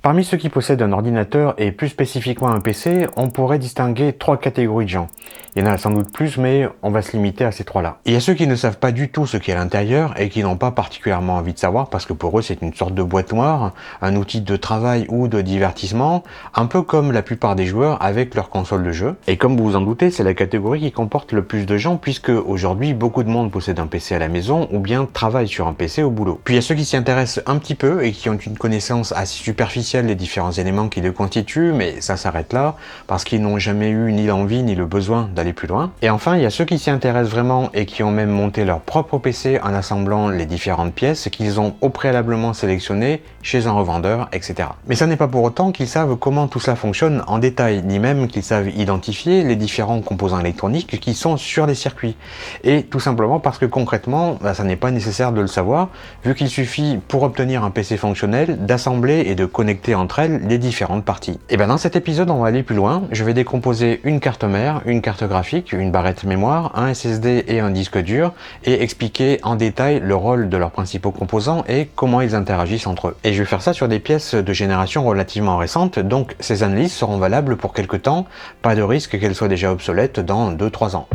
Parmi ceux qui possèdent un ordinateur et plus spécifiquement un PC, on pourrait distinguer trois catégories de gens. Il y en a sans doute plus, mais on va se limiter à ces trois-là. Il y a ceux qui ne savent pas du tout ce qu'est à l'intérieur et qui n'ont pas particulièrement envie de savoir parce que pour eux c'est une sorte de boîte noire, un outil de travail ou de divertissement, un peu comme la plupart des joueurs avec leur console de jeu. Et comme vous vous en doutez, c'est la catégorie qui comporte le plus de gens puisque aujourd'hui beaucoup de monde possède un PC à la maison ou bien travaille sur un PC au boulot. Puis il y a ceux qui s'y intéressent un petit peu et qui ont une connaissance assez superficielle des différents éléments qui le constituent, mais ça s'arrête là parce qu'ils n'ont jamais eu ni l'envie ni le besoin d'aller plus loin. Et enfin, il y a ceux qui s'y intéressent vraiment et qui ont même monté leur propre PC en assemblant les différentes pièces qu'ils ont au préalablement sélectionnées chez un revendeur, etc. Mais ça n'est pas pour autant qu'ils savent comment tout cela fonctionne en détail, ni même qu'ils savent identifier les différents composants électroniques qui sont sur les circuits. Et tout simplement parce que concrètement, ça n'est pas nécessaire de le savoir, vu qu'il suffit pour obtenir un PC fonctionnel d'assembler et de connecter entre elles les différentes parties. Et bien dans cet épisode, on va aller plus loin. Je vais décomposer une carte mère, une carte graphique, une barrette mémoire, un SSD et un disque dur et expliquer en détail le rôle de leurs principaux composants et comment ils interagissent entre eux. Et je vais faire ça sur des pièces de génération relativement récente, donc ces analyses seront valables pour quelques temps, pas de risque qu'elles soient déjà obsolètes dans 2-3 ans.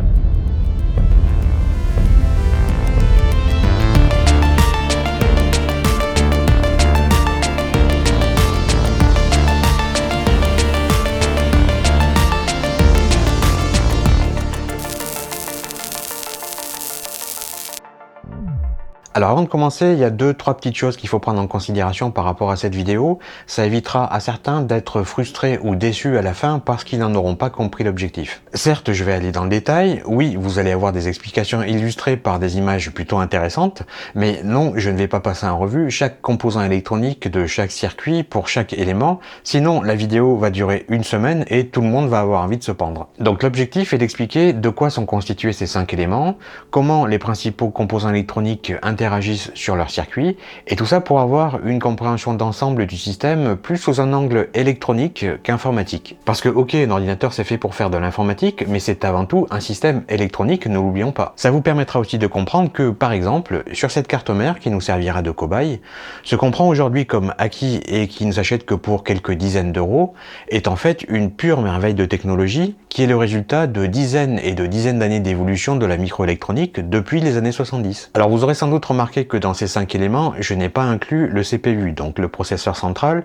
Alors avant de commencer, il y a 2-3 petites choses qu'il faut prendre en considération par rapport à cette vidéo. Ça évitera à certains d'être frustrés ou déçus à la fin parce qu'ils n'en auront pas compris l'objectif. Certes, je vais aller dans le détail. Oui, vous allez avoir des explications illustrées par des images plutôt intéressantes. Mais non, je ne vais pas passer en revue chaque composant électronique de chaque circuit pour chaque élément. Sinon, la vidéo va durer une semaine et tout le monde va avoir envie de se pendre. Donc l'objectif est d'expliquer de quoi sont constitués ces 5 éléments, comment les principaux composants électroniques interagissent sur leur circuit, et tout ça pour avoir une compréhension d'ensemble du système plus sous un angle électronique qu'informatique. Parce que ok, un ordinateur c'est fait pour faire de l'informatique, mais c'est avant tout un système électronique, ne l'oublions pas. Ça vous permettra aussi de comprendre que, par exemple, sur cette carte mère qui nous servira de cobaye, ce qu'on prend aujourd'hui comme acquis et qui ne s'achète que pour quelques dizaines d'euros, est en fait une pure merveille de technologie qui est le résultat de dizaines et de dizaines d'années d'évolution de la microélectronique depuis les années 70. Alors vous aurez sans doute remarqué que dans ces 5 éléments, je n'ai pas inclus le CPU, donc le processeur central,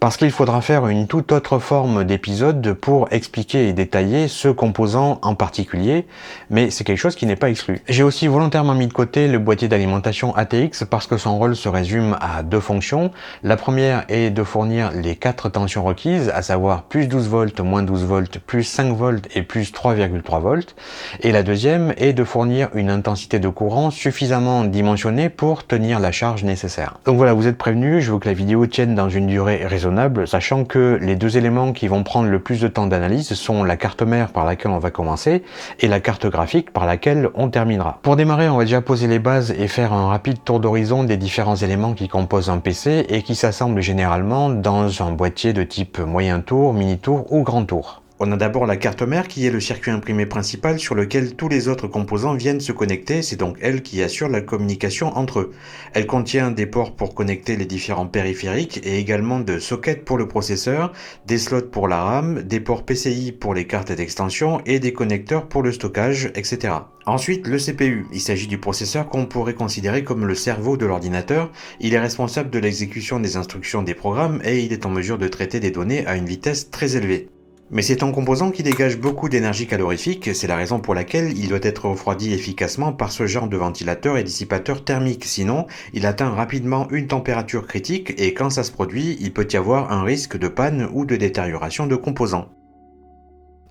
parce qu'il faudra faire une toute autre forme d'épisode pour expliquer et détailler ce composant en particulier, mais c'est quelque chose qui n'est pas exclu. J'ai aussi volontairement mis de côté le boîtier d'alimentation ATX parce que son rôle se résume à 2 fonctions. La première est de fournir les 4 tensions requises, à savoir plus 12 volts, moins 12 volts, plus 5 volts et plus 3,3 volts. Et la deuxième est de fournir une intensité de courant suffisamment dimensionnée pour tenir la charge nécessaire. Donc voilà, vous êtes prévenus, je veux que la vidéo tienne dans une durée raisonnable, sachant que les 2 éléments qui vont prendre le plus de temps d'analyse sont la carte mère par laquelle on va commencer et la carte graphique par laquelle on terminera. Pour démarrer, on va déjà poser les bases et faire un rapide tour d'horizon des différents éléments qui composent un PC et qui s'assemblent généralement dans un boîtier de type moyen tour, mini tour ou grand tour. On a d'abord la carte mère qui est le circuit imprimé principal sur lequel tous les autres composants viennent se connecter, c'est donc elle qui assure la communication entre eux. Elle contient des ports pour connecter les différents périphériques et également de sockets pour le processeur, des slots pour la RAM, des ports PCI pour les cartes d'extension et des connecteurs pour le stockage, etc. Ensuite, le CPU. Il s'agit du processeur qu'on pourrait considérer comme le cerveau de l'ordinateur. Il est responsable de l'exécution des instructions des programmes et il est en mesure de traiter des données à une vitesse très élevée. Mais c'est un composant qui dégage beaucoup d'énergie calorifique, c'est la raison pour laquelle il doit être refroidi efficacement par ce genre de ventilateur et dissipateur thermique, sinon il atteint rapidement une température critique et quand ça se produit, il peut y avoir un risque de panne ou de détérioration de composants.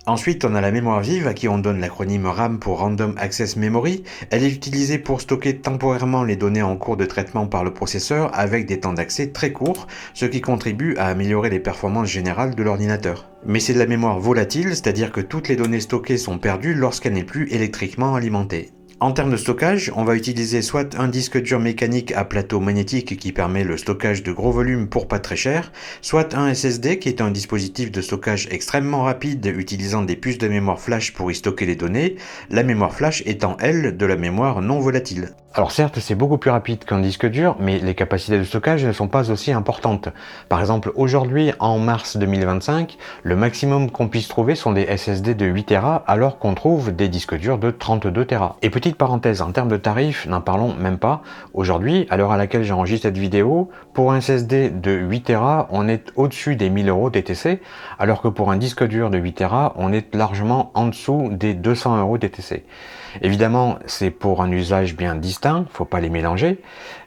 Ensuite, on a la mémoire vive, à qui on donne l'acronyme RAM pour Random Access Memory. Elle est utilisée pour stocker temporairement les données en cours de traitement par le processeur avec des temps d'accès très courts, ce qui contribue à améliorer les performances générales de l'ordinateur. Mais c'est de la mémoire volatile, c'est-à-dire que toutes les données stockées sont perdues lorsqu'elle n'est plus électriquement alimentée. En termes de stockage, on va utiliser soit un disque dur mécanique à plateau magnétique qui permet le stockage de gros volumes pour pas très cher, soit un SSD qui est un dispositif de stockage extrêmement rapide utilisant des puces de mémoire flash pour y stocker les données, la mémoire flash étant elle de la mémoire non volatile. Alors certes, c'est beaucoup plus rapide qu'un disque dur, mais les capacités de stockage ne sont pas aussi importantes. Par exemple, aujourd'hui, en mars 2025, le maximum qu'on puisse trouver sont des SSD de 8 Tera, alors qu'on trouve des disques durs de 32 Tera. Et petite parenthèse, en termes de tarifs, n'en parlons même pas. Aujourd'hui, à l'heure à laquelle j'enregistre cette vidéo, pour un SSD de 8 Tera, on est au-dessus des 1000 € DTC, alors que pour un disque dur de 8 Tera, on est largement en dessous des 200 € DTC. Évidemment, c'est pour un usage bien distinct, faut pas les mélanger,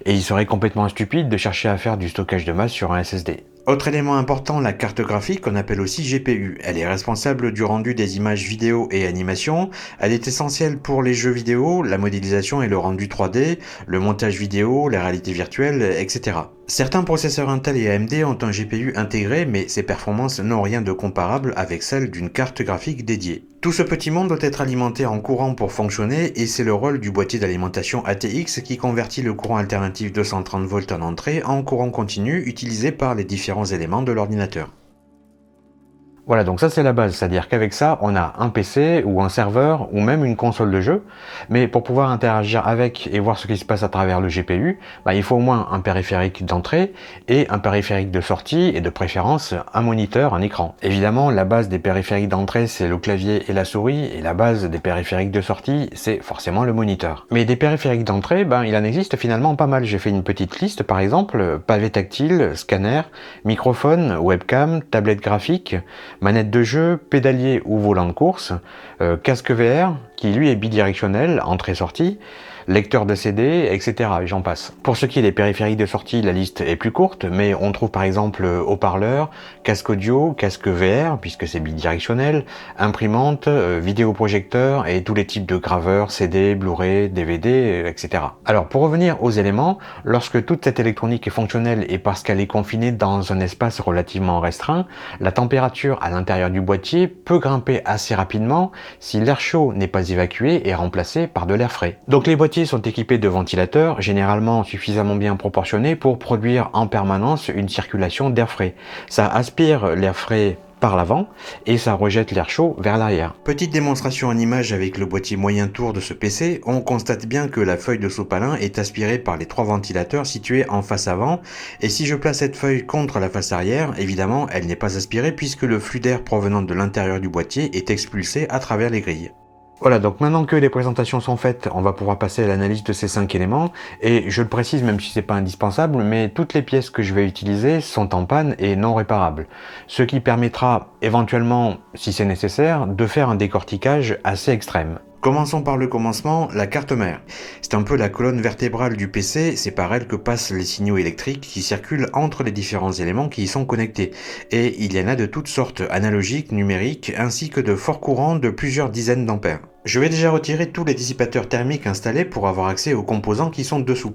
et il serait complètement stupide de chercher à faire du stockage de masse sur un SSD. Autre élément important, la carte graphique qu'on appelle aussi GPU. Elle est responsable du rendu des images vidéo et animation. Elle est essentielle pour les jeux vidéo, la modélisation et le rendu 3D, le montage vidéo, la réalité virtuelle, etc. Certains processeurs Intel et AMD ont un GPU intégré, mais ses performances n'ont rien de comparable avec celles d'une carte graphique dédiée. Tout ce petit monde doit être alimenté en courant pour fonctionner, et c'est le rôle du boîtier d'alimentation ATX qui convertit le courant alternatif 230 volts en entrée en courant continu utilisé par les différents éléments de l'ordinateur. Voilà, donc ça c'est la base, c'est-à-dire qu'avec ça, on a un PC ou un serveur ou même une console de jeu, mais pour pouvoir interagir avec et voir ce qui se passe à travers le GPU, il faut au moins un périphérique d'entrée et un périphérique de sortie et de préférence un moniteur, un écran. Évidemment, la base des périphériques d'entrée c'est le clavier et la souris, et la base des périphériques de sortie c'est forcément le moniteur. Mais des périphériques d'entrée, il en existe finalement pas mal. J'ai fait une petite liste, par exemple, pavé tactile, scanner, microphone, webcam, tablette graphique, manette de jeu, pédalier ou volant de course, casque VR, qui lui est bidirectionnel, entrée-sortie, lecteur de CD, etc. et j'en passe. Pour ce qui est des périphériques de sortie, la liste est plus courte, mais on trouve par exemple haut-parleur, casque audio, casque VR, puisque c'est bidirectionnel, imprimante, vidéoprojecteur et tous les types de graveurs, CD, Blu-ray, DVD, etc. Alors pour revenir aux éléments, lorsque toute cette électronique est fonctionnelle et parce qu'elle est confinée dans un espace relativement restreint, la température à l'intérieur du boîtier peut grimper assez rapidement si l'air chaud n'est pas évacué et remplacé par de l'air frais. Donc les boîtiers sont équipés de ventilateurs, généralement suffisamment bien proportionnés pour produire en permanence une circulation d'air frais. Ça aspire l'air frais par l'avant et ça rejette l'air chaud vers l'arrière. Petite démonstration en image avec le boîtier moyen tour de ce PC, on constate bien que la feuille de sopalin est aspirée par les trois ventilateurs situés en face avant, et si je place cette feuille contre la face arrière, évidemment elle n'est pas aspirée puisque le flux d'air provenant de l'intérieur du boîtier est expulsé à travers les grilles. Voilà, donc maintenant que les présentations sont faites, on va pouvoir passer à l'analyse de ces 5 éléments, et je le précise même si c'est pas indispensable, mais toutes les pièces que je vais utiliser sont en panne et non réparables, ce qui permettra éventuellement, si c'est nécessaire, de faire un décortiquage assez extrême. Commençons par le commencement, la carte mère. C'est un peu la colonne vertébrale du PC, c'est par elle que passent les signaux électriques qui circulent entre les différents éléments qui y sont connectés. Et il y en a de toutes sortes, analogiques, numériques, ainsi que de forts courants de plusieurs dizaines d'ampères. Je vais déjà retirer tous les dissipateurs thermiques installés pour avoir accès aux composants qui sont dessous.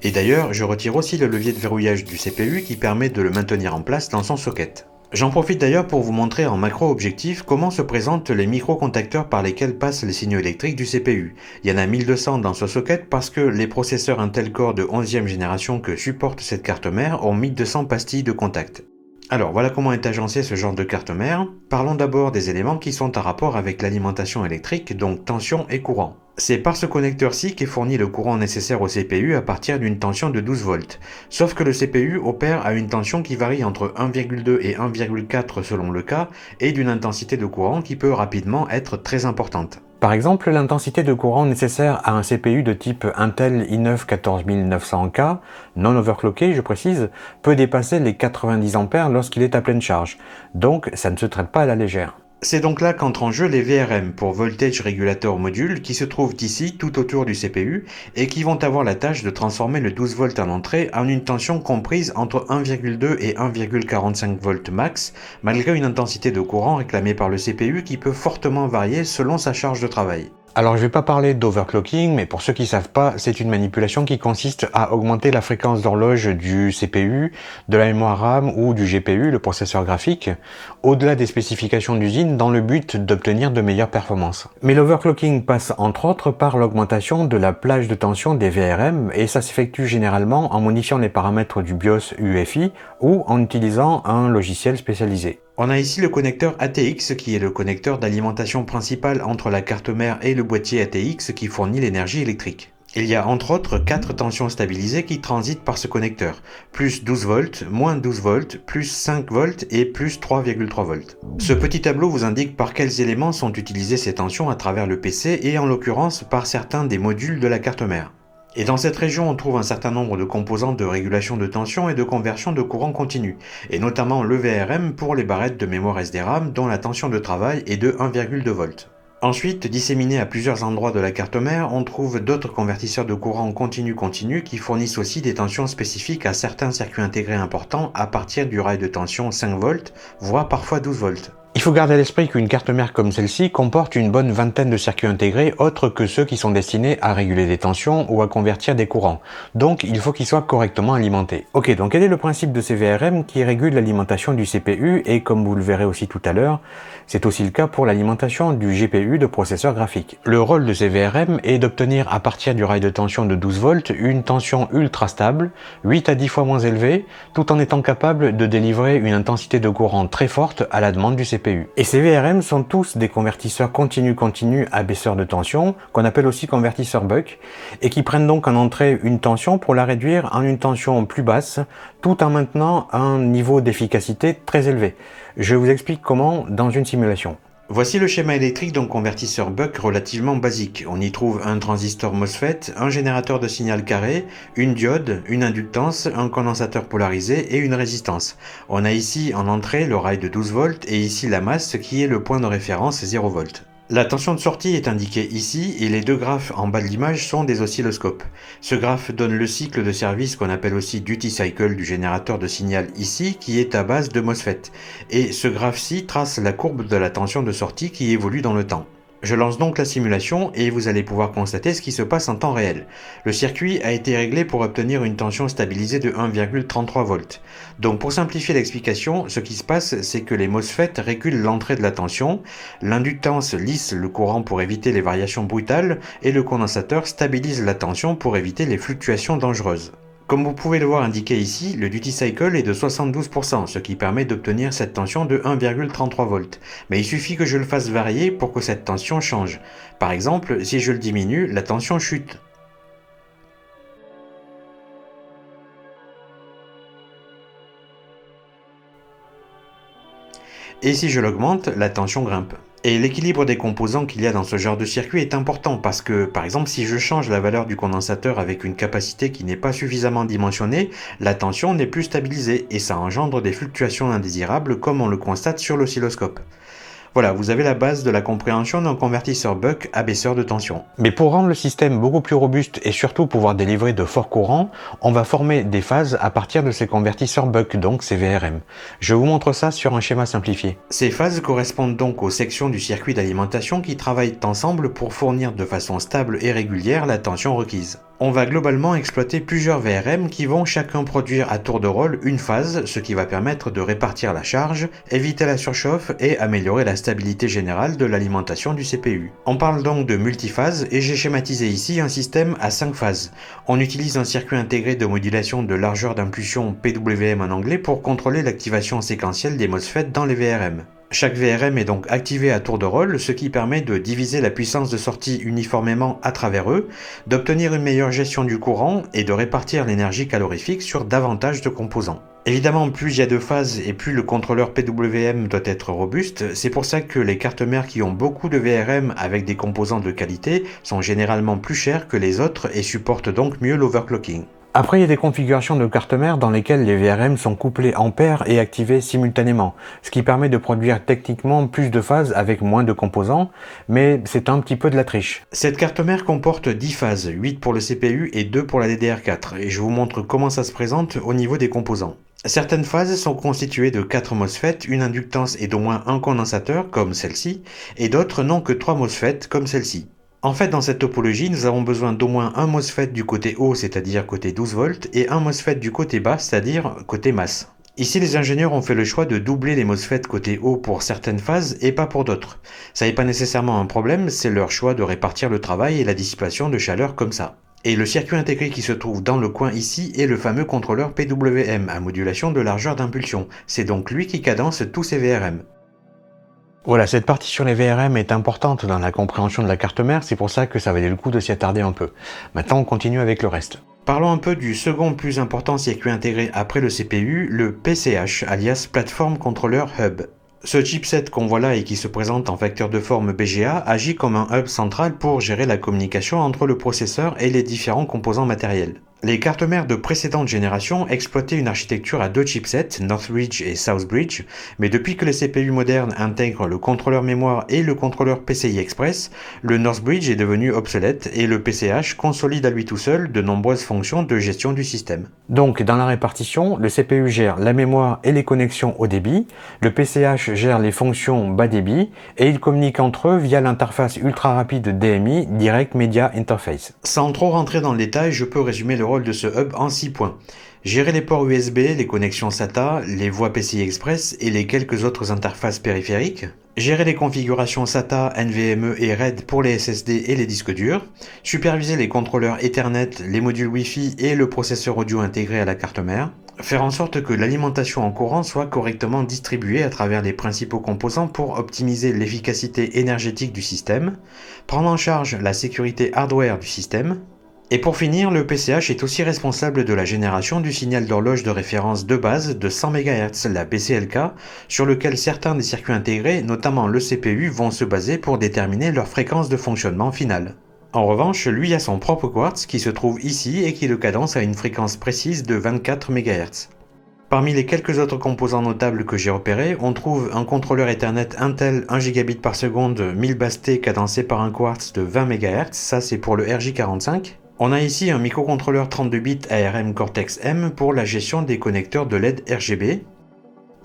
Et d'ailleurs, je retire aussi le levier de verrouillage du CPU qui permet de le maintenir en place dans son socket. J'en profite d'ailleurs pour vous montrer en macro-objectif comment se présentent les microcontacteurs par lesquels passent les signaux électriques du CPU. Il y en a 1200 dans ce socket parce que les processeurs Intel Core de 11e génération que supporte cette carte mère ont 1200 pastilles de contact. Alors voilà comment est agencé ce genre de carte mère. Parlons d'abord des éléments qui sont en rapport avec l'alimentation électrique, donc tension et courant. C'est par ce connecteur-ci qu'est fourni le courant nécessaire au CPU à partir d'une tension de 12 volts. Sauf que le CPU opère à une tension qui varie entre 1,2 et 1,4 selon le cas, et d'une intensité de courant qui peut rapidement être très importante. Par exemple, l'intensité de courant nécessaire à un CPU de type Intel i9 14900K, non overclocké je précise, peut dépasser les 90 A lorsqu'il est à pleine charge, donc ça ne se traite pas à la légère. C'est donc là qu'entrent en jeu les VRM pour Voltage Regulator Module qui se trouvent ici tout autour du CPU et qui vont avoir la tâche de transformer le 12 volts en entrée en une tension comprise entre 1,2 et 1,45 volts max malgré une intensité de courant réclamée par le CPU qui peut fortement varier selon sa charge de travail. Alors je vais pas parler d'overclocking, mais pour ceux qui savent pas, c'est une manipulation qui consiste à augmenter la fréquence d'horloge du CPU, de la mémoire RAM ou du GPU, le processeur graphique, au-delà des spécifications d'usine dans le but d'obtenir de meilleures performances. Mais l'overclocking passe entre autres par l'augmentation de la plage de tension des VRM et ça s'effectue généralement en modifiant les paramètres du BIOS UEFI ou en utilisant un logiciel spécialisé. On a ici le connecteur ATX qui est le connecteur d'alimentation principal entre la carte mère et le boîtier ATX qui fournit l'énergie électrique. Il y a entre autres 4 tensions stabilisées qui transitent par ce connecteur, plus 12 volts, moins 12 volts, plus 5 volts et plus 3,3 volts. Ce petit tableau vous indique par quels éléments sont utilisées ces tensions à travers le PC et en l'occurrence par certains des modules de la carte mère. Et dans cette région, on trouve un certain nombre de composants de régulation de tension et de conversion de courant continu, et notamment le VRM pour les barrettes de mémoire SDRAM dont la tension de travail est de 1,2 volts. Ensuite, disséminés à plusieurs endroits de la carte mère, on trouve d'autres convertisseurs de courant continu qui fournissent aussi des tensions spécifiques à certains circuits intégrés importants à partir du rail de tension 5 volts, voire parfois 12 volts. Il faut garder à l'esprit qu'une carte mère comme celle-ci comporte une bonne vingtaine de circuits intégrés autres que ceux qui sont destinés à réguler des tensions ou à convertir des courants. Donc il faut qu'ils soient correctement alimentés. Ok, donc quel est le principe de ces VRM qui régule l'alimentation du CPU et comme vous le verrez aussi tout à l'heure, c'est aussi le cas pour l'alimentation du GPU de processeur graphique. Le rôle de ces VRM est d'obtenir à partir du rail de tension de 12 volts une tension ultra stable, 8 à 10 fois moins élevée, tout en étant capable de délivrer une intensité de courant très forte à la demande du CPU. Et ces VRM sont tous des convertisseurs continu à baisseur de tension, qu'on appelle aussi convertisseurs buck, et qui prennent donc en entrée une tension pour la réduire en une tension plus basse, tout en maintenant un niveau d'efficacité très élevé. Je vous explique comment dans une simulation. Voici le schéma électrique d'un convertisseur buck relativement basique. On y trouve un transistor MOSFET, un générateur de signal carré, une diode, une inductance, un condensateur polarisé et une résistance. On a ici en entrée le rail de 12 volts et ici la masse qui est le point de référence 0 volts. La tension de sortie est indiquée ici et les deux graphes en bas de l'image sont des oscilloscopes. Ce graphe donne le cycle de service qu'on appelle aussi duty cycle du générateur de signal ici qui est à base de MOSFET. Et ce graphe-ci trace la courbe de la tension de sortie qui évolue dans le temps. Je lance donc la simulation et vous allez pouvoir constater ce qui se passe en temps réel. Le circuit a été réglé pour obtenir une tension stabilisée de 1,33 volts. Donc pour simplifier l'explication, ce qui se passe c'est que les MOSFET régulent l'entrée de la tension, l'inductance lisse le courant pour éviter les variations brutales et le condensateur stabilise la tension pour éviter les fluctuations dangereuses. Comme vous pouvez le voir indiqué ici, le duty cycle est de 72%, ce qui permet d'obtenir cette tension de 1,33 volts. Mais il suffit que je le fasse varier pour que cette tension change. Par exemple, si je le diminue, la tension chute. Et si je l'augmente, la tension grimpe. Et l'équilibre des composants qu'il y a dans ce genre de circuit est important parce que, par exemple, si je change la valeur du condensateur avec une capacité qui n'est pas suffisamment dimensionnée, la tension n'est plus stabilisée et ça engendre des fluctuations indésirables comme on le constate sur l'oscilloscope. Voilà, vous avez la base de la compréhension d'un convertisseur buck à baisseur de tension. Mais pour rendre le système beaucoup plus robuste et surtout pouvoir délivrer de forts courants, on va former des phases à partir de ces convertisseurs buck, donc ces VRM. Je vous montre ça sur un schéma simplifié. Ces phases correspondent donc aux sections du circuit d'alimentation qui travaillent ensemble pour fournir de façon stable et régulière la tension requise. On va globalement exploiter plusieurs VRM qui vont chacun produire à tour de rôle une phase, ce qui va permettre de répartir la charge, éviter la surchauffe et améliorer la stabilité générale de l'alimentation du CPU. On parle donc de multiphase et j'ai schématisé ici un système à 5 phases. On utilise un circuit intégré de modulation de largeur d'impulsion PWM en anglais pour contrôler l'activation séquentielle des MOSFET dans les VRM. Chaque VRM est donc activé à tour de rôle, ce qui permet de diviser la puissance de sortie uniformément à travers eux, d'obtenir une meilleure gestion du courant et de répartir l'énergie calorifique sur davantage de composants. Évidemment, plus il y a de phases et plus le contrôleur PWM doit être robuste, c'est pour ça que les cartes mères qui ont beaucoup de VRM avec des composants de qualité sont généralement plus chères que les autres et supportent donc mieux l'overclocking. Après, il y a des configurations de cartes mères dans lesquelles les VRM sont couplés en paire et activés simultanément, ce qui permet de produire techniquement plus de phases avec moins de composants, mais c'est un petit peu de la triche. Cette carte mère comporte 10 phases, 8 pour le CPU et 2 pour la DDR4, et je vous montre comment ça se présente au niveau des composants. Certaines phases sont constituées de 4 MOSFET, une inductance et d'au moins un condensateur, comme celle-ci, et d'autres n'ont que 3 MOSFET, comme celle-ci. En fait, dans cette topologie, nous avons besoin d'au moins un MOSFET du côté haut, c'est-à-dire côté 12 volts, et un MOSFET du côté bas, c'est-à-dire côté masse. Ici, les ingénieurs ont fait le choix de doubler les MOSFET côté haut pour certaines phases et pas pour d'autres. Ça n'est pas nécessairement un problème, c'est leur choix de répartir le travail et la dissipation de chaleur comme ça. Et le circuit intégré qui se trouve dans le coin ici est le fameux contrôleur PWM à modulation de largeur d'impulsion. C'est donc lui qui cadence tous ces VRM. Voilà, cette partie sur les VRM est importante dans la compréhension de la carte mère, c'est pour ça que ça valait le coup de s'y attarder un peu. Maintenant, on continue avec le reste. Parlons un peu du second plus important circuit intégré après le CPU, le PCH, alias Platform Controller Hub. Ce chipset qu'on voit là et qui se présente en facteur de forme BGA agit comme un hub central pour gérer la communication entre le processeur et les différents composants matériels. Les cartes mères de précédentes générations exploitaient une architecture à deux chipsets, Northbridge et Southbridge, mais depuis que les CPU modernes intègrent le contrôleur mémoire et le contrôleur PCI Express, le Northbridge est devenu obsolète et le PCH consolide à lui tout seul de nombreuses fonctions de gestion du système. Donc dans la répartition, le CPU gère la mémoire et les connexions haut débit, le PCH gère les fonctions bas débit et ils communiquent entre eux via l'interface ultra rapide DMI, Direct Media Interface. Sans trop rentrer dans le détail, je peux résumer le rôle de ce hub en 6 points. Gérer les ports USB, les connexions SATA, les voies PCI Express et les quelques autres interfaces périphériques. Gérer les configurations SATA, NVMe et RAID pour les SSD et les disques durs. Superviser les contrôleurs Ethernet, les modules Wi-Fi et le processeur audio intégré à la carte mère. Faire en sorte que l'alimentation en courant soit correctement distribuée à travers les principaux composants pour optimiser l'efficacité énergétique du système. Prendre en charge la sécurité hardware du système. Et pour finir, le PCH est aussi responsable de la génération du signal d'horloge de référence de base de 100 MHz, la BCLK, sur lequel certains des circuits intégrés, notamment le CPU, vont se baser pour déterminer leur fréquence de fonctionnement finale. En revanche, lui a son propre quartz qui se trouve ici et qui le cadence à une fréquence précise de 24 MHz. Parmi les quelques autres composants notables que j'ai repérés, on trouve un contrôleur Ethernet Intel 1 Gb par seconde 1000 bases T cadencé par un quartz de 20 MHz, ça c'est pour le RJ45. On a ici un microcontrôleur 32 bits ARM Cortex-M pour la gestion des connecteurs de LED RGB.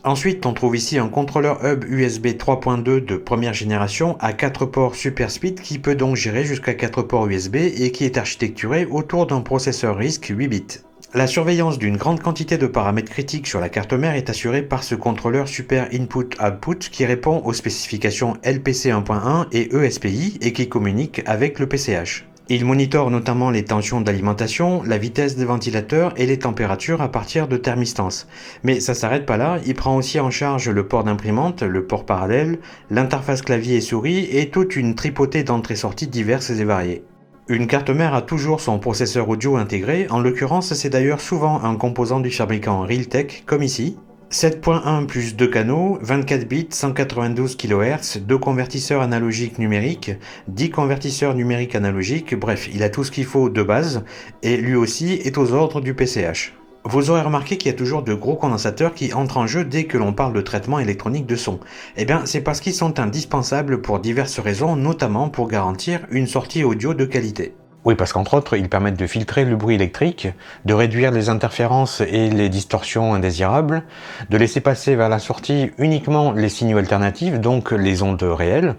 Ensuite, on trouve ici un contrôleur hub USB 3.2 de première génération à 4 ports Super Speed qui peut donc gérer jusqu'à 4 ports USB et qui est architecturé autour d'un processeur RISC 8 bits. La surveillance d'une grande quantité de paramètres critiques sur la carte mère est assurée par ce contrôleur Super Input-Output qui répond aux spécifications LPC 1.1 et ESPI et qui communique avec le PCH. Il monitore notamment les tensions d'alimentation, la vitesse des ventilateurs et les températures à partir de thermistance. Mais ça s'arrête pas là, il prend aussi en charge le port d'imprimante, le port parallèle, l'interface clavier et souris et toute une tripotée d'entrées-sorties diverses et variées. Une carte mère a toujours son processeur audio intégré, en l'occurrence c'est d'ailleurs souvent un composant du fabricant Realtek comme ici. 7.1 plus 2 canaux, 24 bits, 192 kHz, 2 convertisseurs analogiques numériques, 10 convertisseurs numériques analogiques, bref, il a tout ce qu'il faut de base, et lui aussi est aux ordres du PCH. Vous aurez remarqué qu'il y a toujours de gros condensateurs qui entrent en jeu dès que l'on parle de traitement électronique de son. Eh bien, c'est parce qu'ils sont indispensables pour diverses raisons, notamment pour garantir une sortie audio de qualité. Oui, parce qu'entre autres, ils permettent de filtrer le bruit électrique, de réduire les interférences et les distorsions indésirables, de laisser passer vers la sortie uniquement les signaux alternatifs, donc les ondes réelles,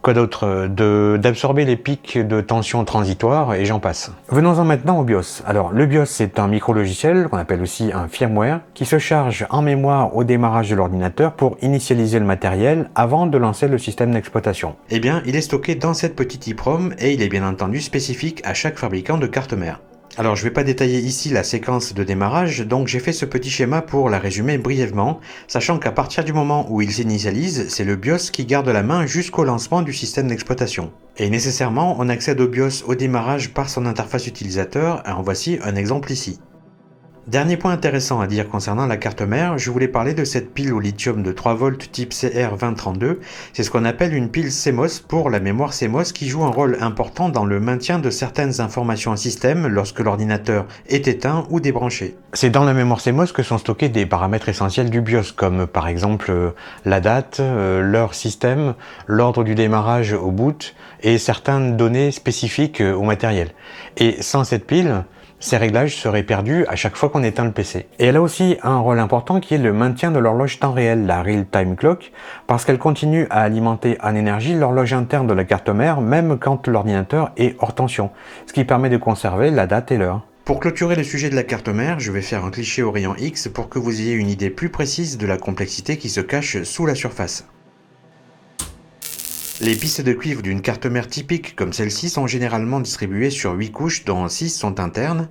quoi d'autre, d'absorber les pics de tension transitoires et j'en passe. Venons-en maintenant au BIOS. Alors, le BIOS, c'est un micro-logiciel, qu'on appelle aussi un firmware, qui se charge en mémoire au démarrage de l'ordinateur pour initialiser le matériel avant de lancer le système d'exploitation. Eh bien, il est stocké dans cette petite EEPROM et il est bien entendu spécifique à chaque fabricant de carte mère. Alors je ne vais pas détailler ici la séquence de démarrage, donc j'ai fait ce petit schéma pour la résumer brièvement, sachant qu'à partir du moment où il s'initialise, c'est le BIOS qui garde la main jusqu'au lancement du système d'exploitation. Et nécessairement, on accède au BIOS au démarrage par son interface utilisateur, et en voici un exemple ici. Dernier point intéressant à dire concernant la carte mère, je voulais parler de cette pile au lithium de 3 volts type CR2032. C'est ce qu'on appelle une pile CMOS pour la mémoire CMOS qui joue un rôle important dans le maintien de certaines informations en système lorsque l'ordinateur est éteint ou débranché. C'est dans la mémoire CMOS que sont stockés des paramètres essentiels du BIOS, comme par exemple la date, l'heure système, l'ordre du démarrage au boot et certaines données spécifiques au matériel. Et sans cette pile, Ces réglages seraient perdus à chaque fois qu'on éteint le PC. Et elle a aussi un rôle important qui est le maintien de l'horloge temps réel, la Real Time Clock, parce qu'elle continue à alimenter en énergie l'horloge interne de la carte mère, même quand l'ordinateur est hors tension, ce qui permet de conserver la date et l'heure. Pour clôturer le sujet de la carte mère, je vais faire un cliché au rayon X pour que vous ayez une idée plus précise de la complexité qui se cache sous la surface. Les pistes de cuivre d'une carte mère typique comme celle-ci sont généralement distribuées sur 8 couches dont 6 sont internes.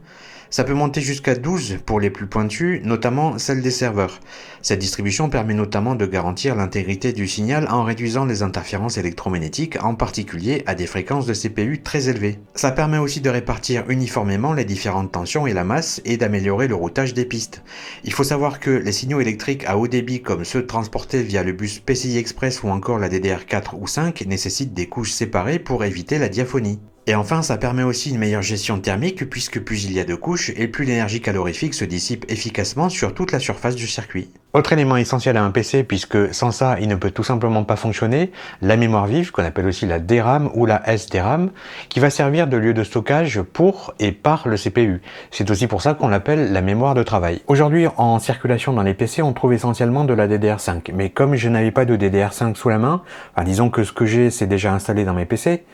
Ça peut monter jusqu'à 12 pour les plus pointus, notamment celles des serveurs. Cette distribution permet notamment de garantir l'intégrité du signal en réduisant les interférences électromagnétiques, en particulier à des fréquences de CPU très élevées. Ça permet aussi de répartir uniformément les différentes tensions et la masse et d'améliorer le routage des pistes. Il faut savoir que les signaux électriques à haut débit comme ceux transportés via le bus PCI Express ou encore la DDR4 ou 5 nécessitent des couches séparées pour éviter la diaphonie. Et enfin, ça permet aussi une meilleure gestion thermique puisque plus il y a de couches et plus l'énergie calorifique se dissipe efficacement sur toute la surface du circuit. Autre élément essentiel à un PC puisque sans ça il ne peut tout simplement pas fonctionner, la mémoire vive qu'on appelle aussi la DRAM ou la SDRAM qui va servir de lieu de stockage pour et par le CPU. C'est aussi pour ça qu'on l'appelle la mémoire de travail. Aujourd'hui en circulation dans les PC on trouve essentiellement de la DDR5 mais comme je n'avais pas de DDR5 sous la main, disons que ce que j'ai c'est déjà installé dans mes PC,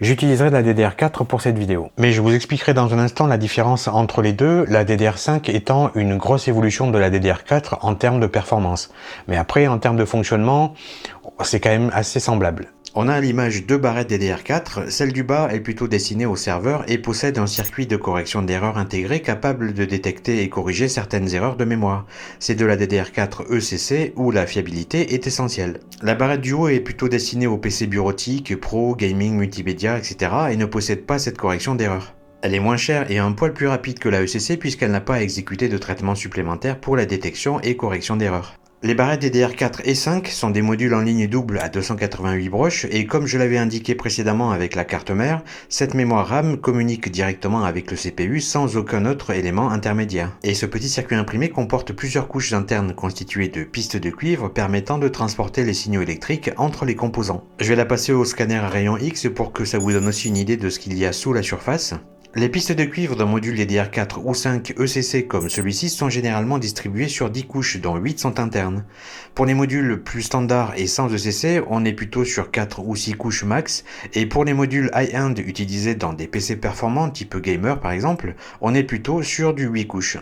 j'utiliserai de la DDR4 pour cette vidéo. Mais je vous expliquerai dans un instant la différence entre les deux, la DDR5 étant une grosse évolution de la DDR4 en termes de performance. Mais après, en termes de fonctionnement, c'est quand même assez semblable. On a à l'image deux barrettes DDR4, celle du bas est plutôt destinée au serveur et possède un circuit de correction d'erreurs intégré capable de détecter et corriger certaines erreurs de mémoire. C'est de la DDR4 ECC où la fiabilité est essentielle. La barrette du haut est plutôt destinée aux PC bureautiques, pro, gaming, multimédia, etc. et ne possède pas cette correction d'erreurs. Elle est moins chère et un poil plus rapide que la ECC puisqu'elle n'a pas à exécuter de traitement supplémentaire pour la détection et correction d'erreurs. Les barrettes DDR4 et 5 sont des modules en ligne double à 288 broches et comme je l'avais indiqué précédemment avec la carte mère, cette mémoire RAM communique directement avec le CPU sans aucun autre élément intermédiaire. Et ce petit circuit imprimé comporte plusieurs couches internes constituées de pistes de cuivre permettant de transporter les signaux électriques entre les composants. Je vais la passer au scanner à rayon X pour que ça vous donne aussi une idée de ce qu'il y a sous la surface. Les pistes de cuivre d'un module DDR4 ou 5 ECC comme celui-ci sont généralement distribuées sur 10 couches dont 8 sont internes. Pour les modules plus standards et sans ECC, on est plutôt sur 4 ou 6 couches max et pour les modules high-end utilisés dans des PC performants type gamer par exemple, on est plutôt sur du 8 couches.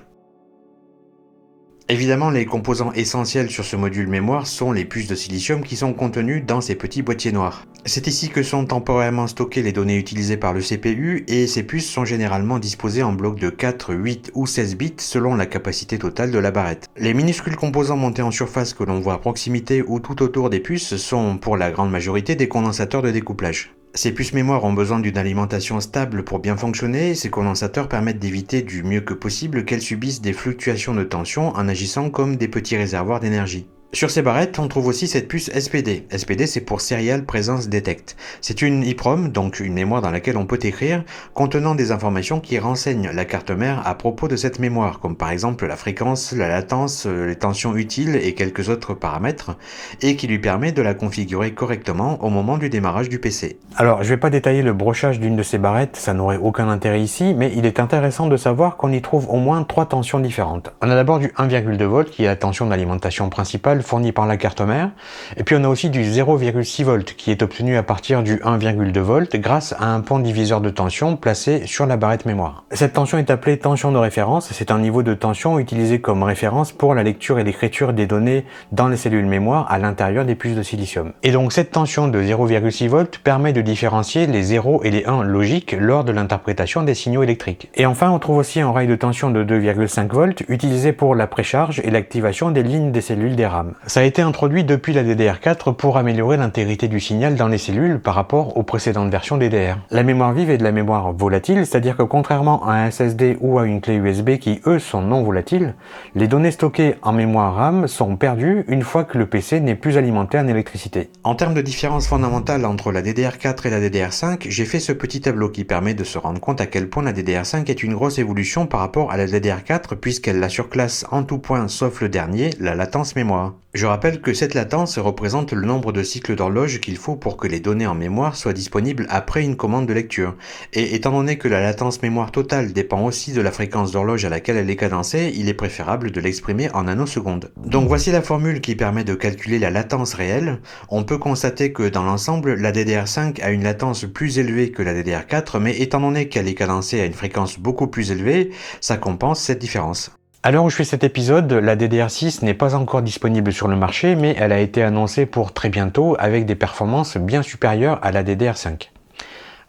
Évidemment, les composants essentiels sur ce module mémoire sont les puces de silicium qui sont contenues dans ces petits boîtiers noirs. C'est ici que sont temporairement stockées les données utilisées par le CPU et ces puces sont généralement disposées en blocs de 4, 8 ou 16 bits selon la capacité totale de la barrette. Les minuscules composants montés en surface que l'on voit à proximité ou tout autour des puces sont pour la grande majorité des condensateurs de découplage. Ces puces mémoire ont besoin d'une alimentation stable pour bien fonctionner et ces condensateurs permettent d'éviter du mieux que possible qu'elles subissent des fluctuations de tension en agissant comme des petits réservoirs d'énergie. Sur ces barrettes, on trouve aussi cette puce SPD. SPD, c'est pour Serial Presence Detect. C'est une EEPROM, donc une mémoire dans laquelle on peut écrire, contenant des informations qui renseignent la carte mère à propos de cette mémoire, comme par exemple la fréquence, la latence, les tensions utiles et quelques autres paramètres, et qui lui permet de la configurer correctement au moment du démarrage du PC. Alors, je vais pas détailler le brochage d'une de ces barrettes, ça n'aurait aucun intérêt ici, mais il est intéressant de savoir qu'on y trouve au moins 3 tensions différentes. On a d'abord du 1,2 V qui est la tension d'alimentation principale fournie par la carte mère, et puis on a aussi du 0,6 V qui est obtenu à partir du 1,2 V grâce à un pont diviseur de tension placé sur la barrette mémoire. Cette tension est appelée tension de référence, c'est un niveau de tension utilisé comme référence pour la lecture et l'écriture des données dans les cellules mémoire à l'intérieur des puces de silicium. Et donc cette tension de 0,6 V permet de différencier les 0 et les 1 logiques lors de l'interprétation des signaux électriques. Et enfin on trouve aussi un rail de tension de 2,5 V utilisé pour la précharge et l'activation des lignes des cellules des RAM. Ça a été introduit depuis la DDR4 pour améliorer l'intégrité du signal dans les cellules par rapport aux précédentes versions DDR. La mémoire vive est de la mémoire volatile, c'est-à-dire que contrairement à un SSD ou à une clé USB qui eux sont non volatiles, les données stockées en mémoire RAM sont perdues une fois que le PC n'est plus alimenté en électricité. En termes de différence fondamentale entre la DDR4 et la DDR5, j'ai fait ce petit tableau qui permet de se rendre compte à quel point la DDR5 est une grosse évolution par rapport à la DDR4 puisqu'elle la surclasse en tout point sauf le dernier, la latence mémoire. 20. Je rappelle que cette latence représente le nombre de cycles d'horloge qu'il faut pour que les données en mémoire soient disponibles après une commande de lecture. Et étant donné que la latence mémoire totale dépend aussi de la fréquence d'horloge à laquelle elle est cadencée, il est préférable de l'exprimer en nanosecondes. Donc voici la formule qui permet de calculer la latence réelle. On peut constater que dans l'ensemble, la DDR5 a une latence plus élevée que la DDR4, mais étant donné qu'elle est cadencée à une fréquence beaucoup plus élevée, ça compense cette différence. À l'heure où je fais cet épisode, la DDR6 n'est pas encore disponible sur le marché, mais elle a été annoncée pour très bientôt avec des performances bien supérieures à la DDR5.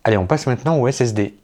Allez, on passe maintenant au SSD.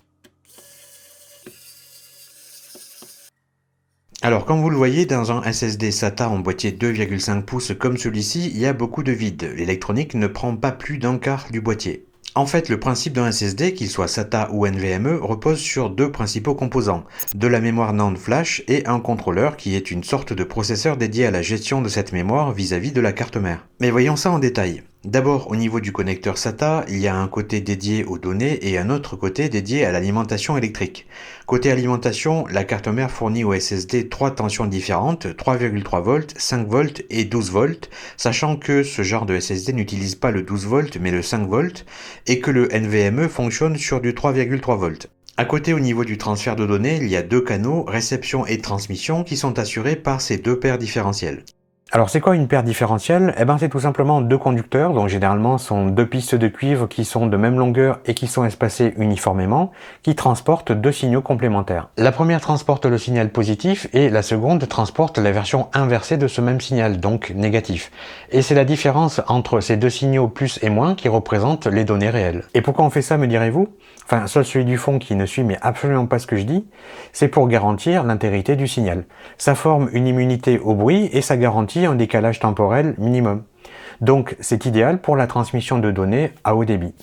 Alors, comme vous le voyez, dans un SSD SATA en boîtier 2,5 pouces comme celui-ci, il y a beaucoup de vide. L'électronique ne prend pas plus d'un quart du boîtier. En fait, le principe d'un SSD, qu'il soit SATA ou NVMe, repose sur deux principaux composants, de la mémoire NAND flash et un contrôleur qui est une sorte de processeur dédié à la gestion de cette mémoire vis-à-vis de la carte mère. Mais voyons ça en détail. D'abord, au niveau du connecteur SATA, il y a un côté dédié aux données et un autre côté dédié à l'alimentation électrique. Côté alimentation, la carte mère fournit au SSD trois tensions différentes, 3,3 volts, 5 volts et 12 volts, sachant que ce genre de SSD n'utilise pas le 12 volts mais le 5 volts, et que le NVMe fonctionne sur du 3,3 volts. À côté, au niveau du transfert de données, il y a deux canaux, réception et transmission, qui sont assurés par ces deux paires différentielles. Alors c'est quoi une paire différentielle? Eh ben c'est tout simplement deux conducteurs, donc généralement ce sont deux pistes de cuivre qui sont de même longueur et qui sont espacées uniformément, qui transportent deux signaux complémentaires. La première transporte le signal positif et la seconde transporte la version inversée de ce même signal, donc négatif. Et c'est la différence entre ces deux signaux plus et moins qui représente les données réelles. Et pourquoi on fait ça, me direz-vous? Enfin, seul celui du fond qui ne suit mais absolument pas ce que je dis, c'est pour garantir l'intégrité du signal. Ça forme une immunité au bruit et ça garantit un décalage temporel minimum. Donc c'est idéal pour la transmission de données à haut débit.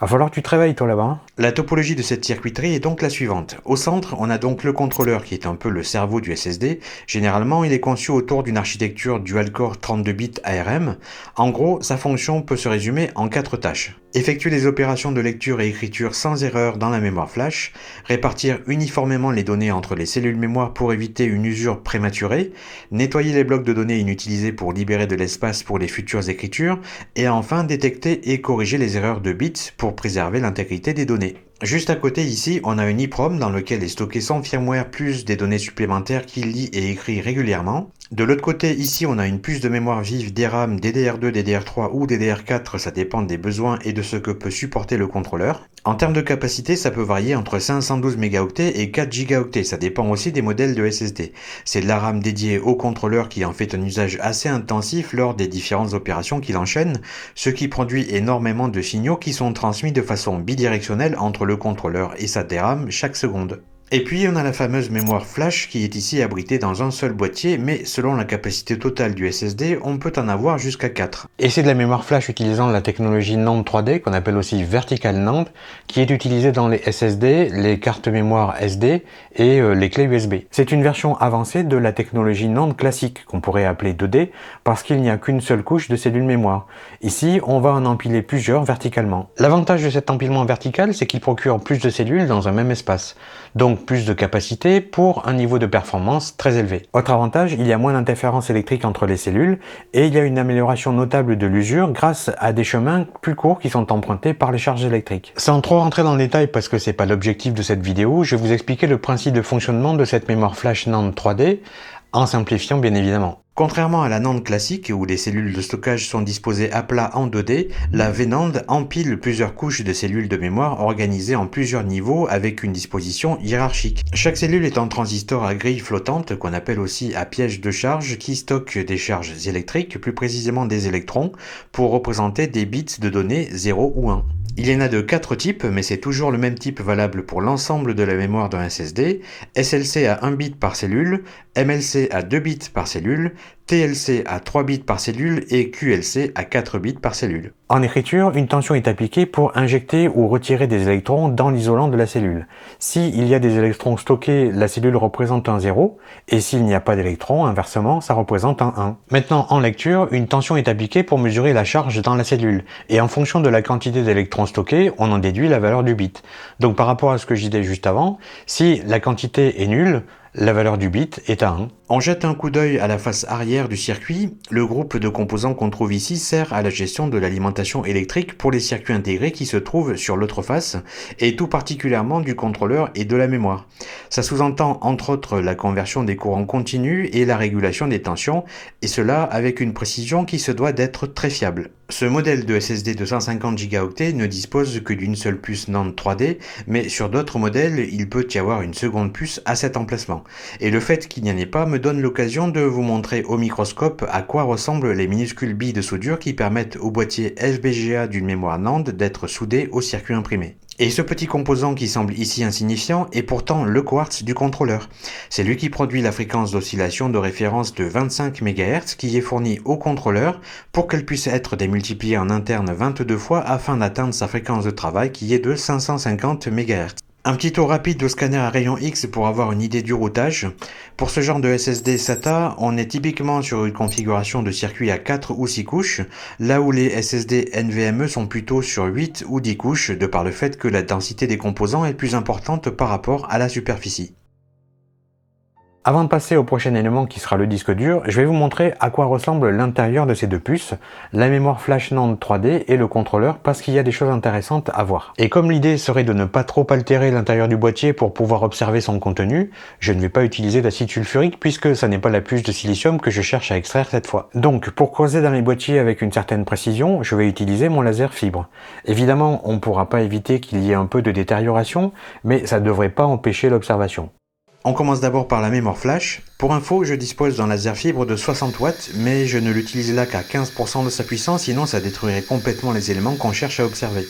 Va falloir que tu te réveilles toi là-bas. La topologie de cette circuiterie est donc la suivante. Au centre, on a donc le contrôleur qui est un peu le cerveau du SSD. Généralement, il est conçu autour d'une architecture dual-core 32 bits ARM. En gros, sa fonction peut se résumer en 4 tâches. Effectuer les opérations de lecture et écriture sans erreur dans la mémoire flash, répartir uniformément les données entre les cellules mémoire pour éviter une usure prématurée, nettoyer les blocs de données inutilisés pour libérer de l'espace pour les futures écritures, et enfin détecter et corriger les erreurs de bits pour préserver l'intégrité des données. Juste à côté ici, on a un EEPROM dans lequel est stocké son firmware plus des données supplémentaires qu'il lit et écrit régulièrement. De l'autre côté, ici, on a une puce de mémoire vive DRAM DDR2, DDR3 ou DDR4, ça dépend des besoins et de ce que peut supporter le contrôleur. En termes de capacité, ça peut varier entre 512 mégaoctets et 4 gigaoctets, ça dépend aussi des modèles de SSD. C'est de la RAM dédiée au contrôleur qui en fait un usage assez intensif lors des différentes opérations qu'il enchaîne, ce qui produit énormément de signaux qui sont transmis de façon bidirectionnelle entre le contrôleur et sa DRAM chaque seconde. Et puis on a la fameuse mémoire flash qui est ici abritée dans un seul boîtier, mais selon la capacité totale du SSD, on peut en avoir jusqu'à 4. Et c'est de la mémoire flash utilisant la technologie NAND 3D, qu'on appelle aussi Vertical NAND, qui est utilisée dans les SSD, les cartes mémoire SD et les clés USB. C'est une version avancée de la technologie NAND classique, qu'on pourrait appeler 2D, parce qu'il n'y a qu'une seule couche de cellules mémoire. Ici, on va en empiler plusieurs verticalement. L'avantage de cet empilement vertical, c'est qu'il procure plus de cellules dans un même espace. Donc plus de capacité pour un niveau de performance très élevé. Autre avantage, il y a moins d'interférences électriques entre les cellules et il y a une amélioration notable de l'usure grâce à des chemins plus courts qui sont empruntés par les charges électriques. Sans trop rentrer dans le détail parce que c'est pas l'objectif de cette vidéo, je vais vous expliquer le principe de fonctionnement de cette mémoire flash NAND 3D en simplifiant bien évidemment. Contrairement à la NAND classique où les cellules de stockage sont disposées à plat en 2D, la VNAND empile plusieurs couches de cellules de mémoire organisées en plusieurs niveaux avec une disposition hiérarchique. Chaque cellule est un transistor à grille flottante qu'on appelle aussi à piège de charge qui stocke des charges électriques, plus précisément des électrons, pour représenter des bits de données 0 ou 1. Il y en a de 4 types, mais c'est toujours le même type valable pour l'ensemble de la mémoire d'un SSD, SLC à 1 bit par cellule, MLC à 2 bits par cellule, TLC à 3 bits par cellule et QLC à 4 bits par cellule. En écriture, une tension est appliquée pour injecter ou retirer des électrons dans l'isolant de la cellule. S'il y a des électrons stockés, la cellule représente un 0, et s'il n'y a pas d'électrons, inversement, ça représente un 1. Maintenant, en lecture, une tension est appliquée pour mesurer la charge dans la cellule, et en fonction de la quantité d'électrons stockés, on en déduit la valeur du bit. Donc par rapport à ce que je disais juste avant, si la quantité est nulle, la valeur du bit est à 1. On jette un coup d'œil à la face arrière du circuit. Le groupe de composants qu'on trouve ici sert à la gestion de l'alimentation électrique pour les circuits intégrés qui se trouvent sur l'autre face, et tout particulièrement du contrôleur et de la mémoire. Ça sous-entend entre autres la conversion des courants continus et la régulation des tensions, et cela avec une précision qui se doit d'être très fiable. Ce modèle de SSD de 150 Go ne dispose que d'une seule puce NAND 3D, mais sur d'autres modèles, il peut y avoir une seconde puce à cet emplacement. Et le fait qu'il n'y en ait pas me donne l'occasion de vous montrer au microscope à quoi ressemblent les minuscules billes de soudure qui permettent au boîtier FPGA d'une mémoire NAND d'être soudé au circuit imprimé. Et ce petit composant qui semble ici insignifiant est pourtant le quartz du contrôleur. C'est lui qui produit la fréquence d'oscillation de référence de 25 MHz qui est fournie au contrôleur pour qu'elle puisse être démultipliée en interne 22 fois afin d'atteindre sa fréquence de travail qui est de 550 MHz. Un petit tour rapide au scanner à rayon X pour avoir une idée du routage. Pour ce genre de SSD SATA, on est typiquement sur une configuration de circuit à 4 ou 6 couches, là où les SSD NVMe sont plutôt sur 8 ou 10 couches, de par le fait que la densité des composants est plus importante par rapport à la superficie. Avant de passer au prochain élément qui sera le disque dur, je vais vous montrer à quoi ressemble l'intérieur de ces deux puces, la mémoire flash NAND 3D et le contrôleur, parce qu'il y a des choses intéressantes à voir. Et comme l'idée serait de ne pas trop altérer l'intérieur du boîtier pour pouvoir observer son contenu, je ne vais pas utiliser d'acide sulfurique puisque ça n'est pas la puce de silicium que je cherche à extraire cette fois. Donc pour creuser dans les boîtiers avec une certaine précision, je vais utiliser mon laser fibre. Évidemment, on ne pourra pas éviter qu'il y ait un peu de détérioration, mais ça ne devrait pas empêcher l'observation. On commence d'abord par la mémoire flash. Pour info, je dispose d'un laser fibre de 60 watts, mais je ne l'utilise là qu'à 15% de sa puissance, sinon ça détruirait complètement les éléments qu'on cherche à observer.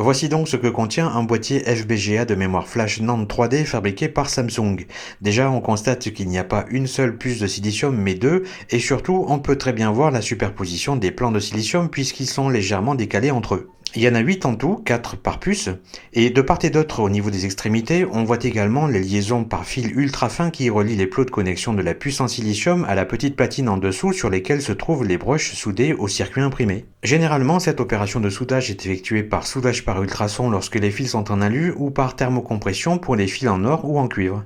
Voici donc ce que contient un boîtier FPGA de mémoire flash NAND 3D fabriqué par Samsung. Déjà, on constate qu'il n'y a pas une seule puce de silicium, mais deux, et surtout, on peut très bien voir la superposition des plans de silicium puisqu'ils sont légèrement décalés entre eux. Il y en a 8 en tout, 4 par puce, et de part et d'autre au niveau des extrémités, on voit également les liaisons par fil ultra fin qui relient les plots de connexion de la puce en silicium à la petite platine en dessous sur lesquelles se trouvent les broches soudées au circuit imprimé. Généralement, cette opération de soudage est effectuée par soudage par ultrasons lorsque les fils sont en alu ou par thermocompression pour les fils en or ou en cuivre.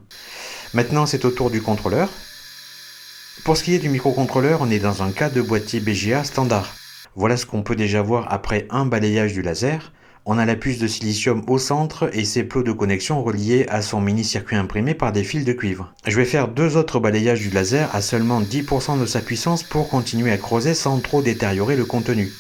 Maintenant, c'est au tour du contrôleur. Pour ce qui est du microcontrôleur, on est dans un cas de boîtier BGA standard. Voilà ce qu'on peut déjà voir après un balayage du laser. On a la puce de silicium au centre et ses plots de connexion reliés à son mini-circuit imprimé par des fils de cuivre. Je vais faire deux autres balayages du laser à seulement 10% de sa puissance pour continuer à creuser sans trop détériorer le contenu.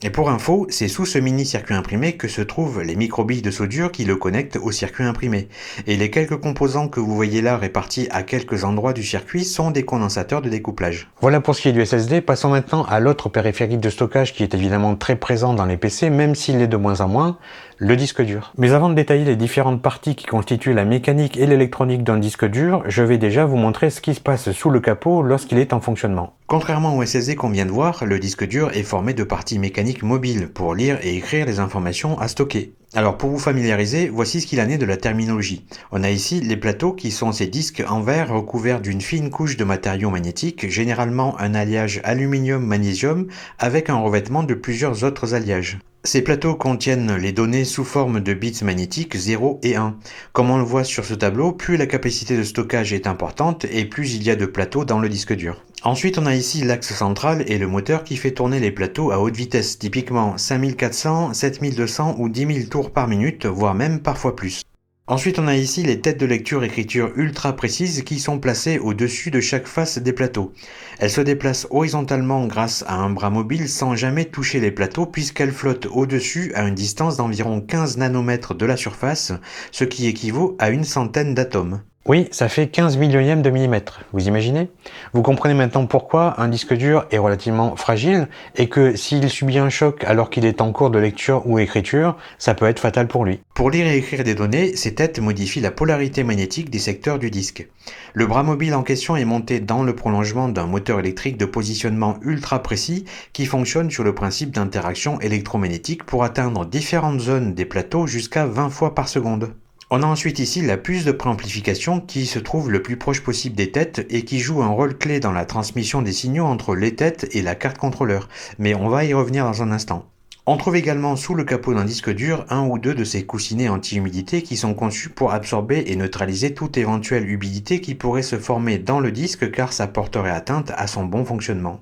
Et pour info, c'est sous ce mini-circuit imprimé que se trouvent les microbilles de soudure qui le connectent au circuit imprimé. Et les quelques composants que vous voyez là répartis à quelques endroits du circuit sont des condensateurs de découplage. Voilà pour ce qui est du SSD, passons maintenant à l'autre périphérique de stockage qui est évidemment très présent dans les PC, même s'il l'est de moins en moins, le disque dur. Mais avant de détailler les différentes parties qui constituent la mécanique et l'électronique d'un disque dur, je vais déjà vous montrer ce qui se passe sous le capot lorsqu'il est en fonctionnement. Contrairement au SSD qu'on vient de voir, le disque dur est formé de parties mécaniques mobiles pour lire et écrire les informations à stocker. Alors pour vous familiariser, voici ce qu'il en est de la terminologie. On a ici les plateaux qui sont ces disques en verre recouverts d'une fine couche de matériaux magnétiques, généralement un alliage aluminium-magnésium avec un revêtement de plusieurs autres alliages. Ces plateaux contiennent les données sous forme de bits magnétiques 0 et 1. Comme on le voit sur ce tableau, plus la capacité de stockage est importante et plus il y a de plateaux dans le disque dur. Ensuite, on a ici l'axe central et le moteur qui fait tourner les plateaux à haute vitesse, typiquement 5400, 7200 ou 10 000 tours par minute, voire même parfois plus. Ensuite, on a ici les têtes de lecture-écriture ultra précises qui sont placées au-dessus de chaque face des plateaux. Elles se déplacent horizontalement grâce à un bras mobile sans jamais toucher les plateaux puisqu'elles flottent au-dessus à une distance d'environ 15 nanomètres de la surface, ce qui équivaut à une centaine d'atomes. Oui, ça fait 15 millionièmes de millimètre, vous imaginez? Vous comprenez maintenant pourquoi un disque dur est relativement fragile et que s'il subit un choc alors qu'il est en cours de lecture ou écriture, ça peut être fatal pour lui. Pour lire et écrire des données, ces têtes modifient la polarité magnétique des secteurs du disque. Le bras mobile en question est monté dans le prolongement d'un moteur électrique de positionnement ultra précis qui fonctionne sur le principe d'interaction électromagnétique pour atteindre différentes zones des plateaux jusqu'à 20 fois par seconde. On a ensuite ici la puce de préamplification qui se trouve le plus proche possible des têtes et qui joue un rôle clé dans la transmission des signaux entre les têtes et la carte contrôleur, mais on va y revenir dans un instant. On trouve également sous le capot d'un disque dur un ou deux de ces coussinets anti-humidité qui sont conçus pour absorber et neutraliser toute éventuelle humidité qui pourrait se former dans le disque car ça porterait atteinte à son bon fonctionnement.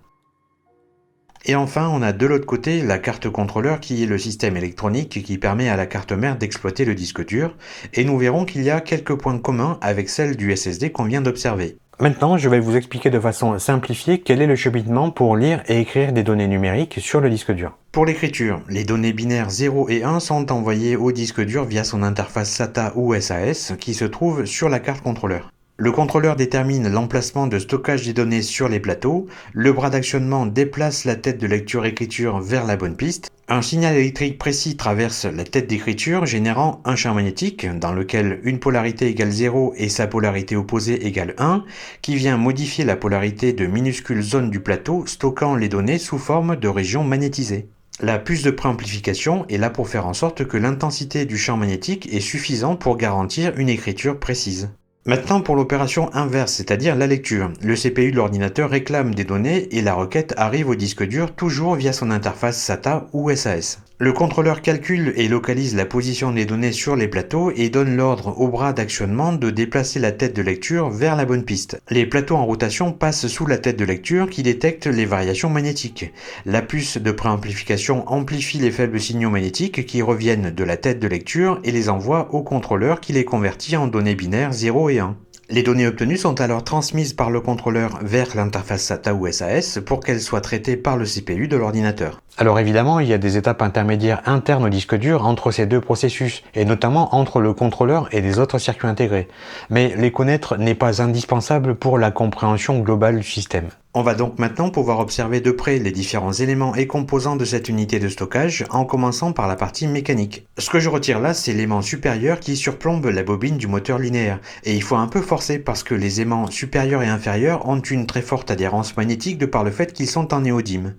Et enfin, on a de l'autre côté la carte contrôleur qui est le système électronique qui permet à la carte mère d'exploiter le disque dur, et nous verrons qu'il y a quelques points communs avec celle du SSD qu'on vient d'observer. Maintenant, je vais vous expliquer de façon simplifiée quel est le cheminement pour lire et écrire des données numériques sur le disque dur. Pour l'écriture, les données binaires 0 et 1 sont envoyées au disque dur via son interface SATA ou SAS qui se trouve sur la carte contrôleur. Le contrôleur détermine l'emplacement de stockage des données sur les plateaux, le bras d'actionnement déplace la tête de lecture-écriture vers la bonne piste, un signal électrique précis traverse la tête d'écriture générant un champ magnétique dans lequel une polarité égale 0 et sa polarité opposée égale 1, qui vient modifier la polarité de minuscules zones du plateau stockant les données sous forme de régions magnétisées. La puce de préamplification est là pour faire en sorte que l'intensité du champ magnétique est suffisante pour garantir une écriture précise. Maintenant pour l'opération inverse, c'est-à-dire la lecture. Le CPU de l'ordinateur réclame des données et la requête arrive au disque dur toujours via son interface SATA ou SAS. Le contrôleur calcule et localise la position des données sur les plateaux et donne l'ordre au bras d'actionnement de déplacer la tête de lecture vers la bonne piste. Les plateaux en rotation passent sous la tête de lecture qui détecte les variations magnétiques. La puce de préamplification amplifie les faibles signaux magnétiques qui reviennent de la tête de lecture et les envoie au contrôleur qui les convertit en données binaires 0 et 1. Les données obtenues sont alors transmises par le contrôleur vers l'interface SATA ou SAS pour qu'elles soient traitées par le CPU de l'ordinateur. Alors évidemment, il y a des étapes intermédiaires internes au disque dur entre ces deux processus, et notamment entre le contrôleur et les autres circuits intégrés. Mais les connaître n'est pas indispensable pour la compréhension globale du système. On va donc maintenant pouvoir observer de près les différents éléments et composants de cette unité de stockage en commençant par la partie mécanique. Ce que je retire là, c'est l'aimant supérieur qui surplombe la bobine du moteur linéaire. Et il faut un peu forcer parce que les aimants supérieurs et inférieurs ont une très forte adhérence magnétique de par le fait qu'ils sont en néodyme.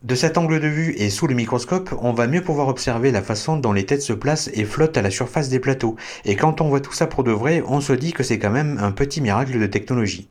De cet angle de vue et sous le microscope, on va mieux pouvoir observer la façon dont les têtes se placent et flottent à la surface des plateaux. Et quand on voit tout ça pour de vrai, on se dit que c'est quand même un petit miracle de technologie.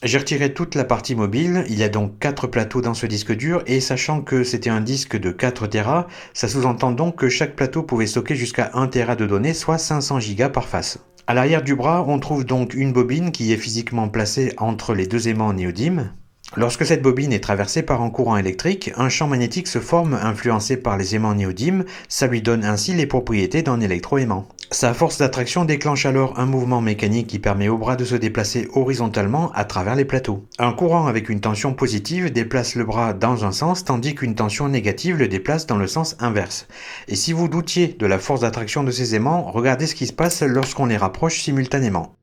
J'ai retiré toute la partie mobile, il y a donc 4 plateaux dans ce disque dur et sachant que c'était un disque de 4 Tera, ça sous-entend donc que chaque plateau pouvait stocker jusqu'à 1 Tera de données, soit 500 Go par face. À l'arrière du bras, on trouve donc une bobine qui est physiquement placée entre les deux aimants néodymes. Lorsque cette bobine est traversée par un courant électrique, un champ magnétique se forme influencé par les aimants néodymes, ça lui donne ainsi les propriétés d'un électroaimant. Sa force d'attraction déclenche alors un mouvement mécanique qui permet au bras de se déplacer horizontalement à travers les plateaux. Un courant avec une tension positive déplace le bras dans un sens tandis qu'une tension négative le déplace dans le sens inverse. Et si vous doutiez de la force d'attraction de ces aimants, regardez ce qui se passe lorsqu'on les rapproche simultanément.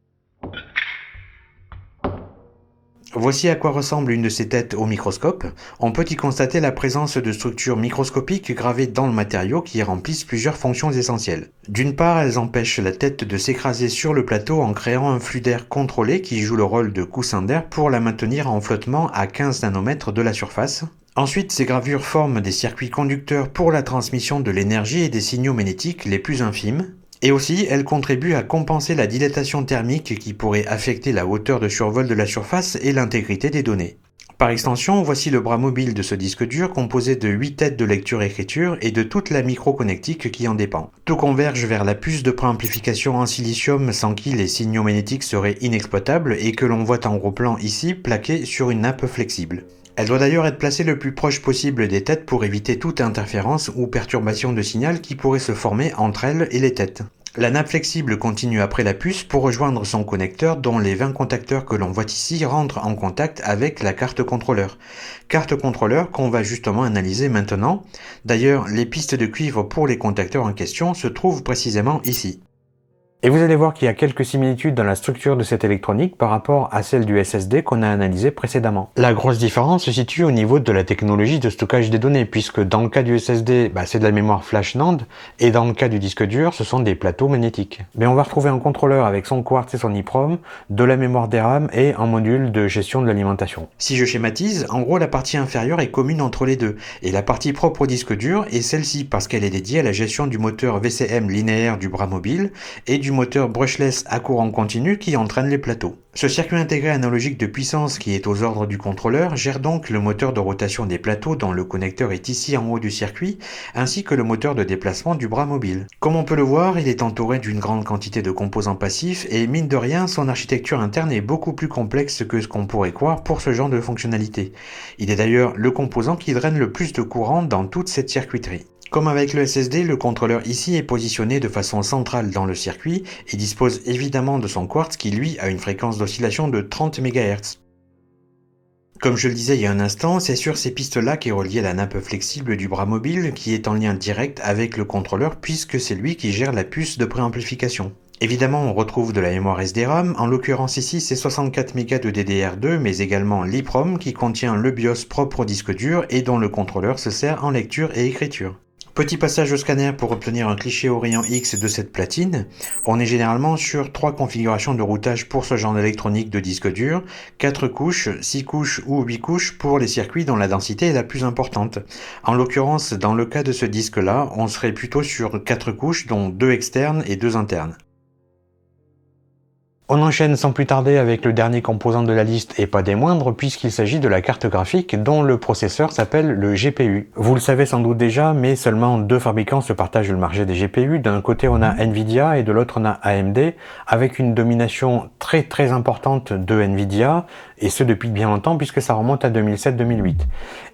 Voici à quoi ressemble une de ces têtes au microscope. On peut y constater la présence de structures microscopiques gravées dans le matériau qui remplissent plusieurs fonctions essentielles. D'une part, elles empêchent la tête de s'écraser sur le plateau en créant un flux d'air contrôlé qui joue le rôle de coussin d'air pour la maintenir en flottement à 15 nanomètres de la surface. Ensuite, ces gravures forment des circuits conducteurs pour la transmission de l'énergie et des signaux magnétiques les plus infimes. Et aussi, elle contribue à compenser la dilatation thermique qui pourrait affecter la hauteur de survol de la surface et l'intégrité des données. Par extension, voici le bras mobile de ce disque dur composé de 8 têtes de lecture-écriture et de toute la microconnectique qui en dépend. Tout converge vers la puce de préamplification en silicium sans qui les signaux magnétiques seraient inexploitables et que l'on voit en gros plan ici plaquée sur une nappe flexible. Elle doit d'ailleurs être placée le plus proche possible des têtes pour éviter toute interférence ou perturbation de signal qui pourrait se former entre elles et les têtes. La nappe flexible continue après la puce pour rejoindre son connecteur dont les 20 contacteurs que l'on voit ici rentrent en contact avec la carte contrôleur. Carte contrôleur qu'on va justement analyser maintenant. D'ailleurs, les pistes de cuivre pour les contacteurs en question se trouvent précisément ici. Et vous allez voir qu'il y a quelques similitudes dans la structure de cette électronique par rapport à celle du SSD qu'on a analysé précédemment. La grosse différence se situe au niveau de la technologie de stockage des données, puisque dans le cas du SSD, c'est de la mémoire flash NAND, et dans le cas du disque dur, ce sont des plateaux magnétiques. Mais on va retrouver un contrôleur avec son quartz et son EEPROM, de la mémoire DRAM et un module de gestion de l'alimentation. Si je schématise, en gros la partie inférieure est commune entre les deux, et la partie propre au disque dur est celle-ci parce qu'elle est dédiée à la gestion du moteur VCM linéaire du bras mobile et du moteur brushless à courant continu qui entraîne les plateaux. Ce circuit intégré analogique de puissance qui est aux ordres du contrôleur gère donc le moteur de rotation des plateaux dont le connecteur est ici en haut du circuit, ainsi que le moteur de déplacement du bras mobile. Comme on peut le voir, il est entouré d'une grande quantité de composants passifs et mine de rien, son architecture interne est beaucoup plus complexe que ce qu'on pourrait croire pour ce genre de fonctionnalité. Il est d'ailleurs le composant qui draine le plus de courant dans toute cette circuiterie. Comme avec le SSD, le contrôleur ici est positionné de façon centrale dans le circuit et dispose évidemment de son quartz qui lui a une fréquence d'oscillation de 30 MHz. Comme je le disais il y a un instant, c'est sur ces pistes-là qu'est reliée la nappe flexible du bras mobile qui est en lien direct avec le contrôleur puisque c'est lui qui gère la puce de préamplification. Évidemment, on retrouve de la mémoire SDRAM, en l'occurrence ici c'est 64 Mb de DDR2, mais également l'EEPROM qui contient le BIOS propre au disque dur et dont le contrôleur se sert en lecture et écriture. Petit passage au scanner pour obtenir un cliché Orient X de cette platine. On est généralement sur 3 configurations de routage pour ce genre d'électronique de disque dur, 4 couches, 6 couches ou 8 couches pour les circuits dont la densité est la plus importante. En l'occurrence, dans le cas de ce disque-là, on serait plutôt sur 4 couches dont 2 externes et 2 internes. On enchaîne sans plus tarder avec le dernier composant de la liste et pas des moindres puisqu'il s'agit de la carte graphique dont le processeur s'appelle le GPU. Vous le savez sans doute déjà, mais seulement 2 fabricants se partagent le marché des GPU. D'un côté on a Nvidia et de l'autre on a AMD avec une domination très importante de Nvidia et ce depuis bien longtemps puisque ça remonte à 2007-2008.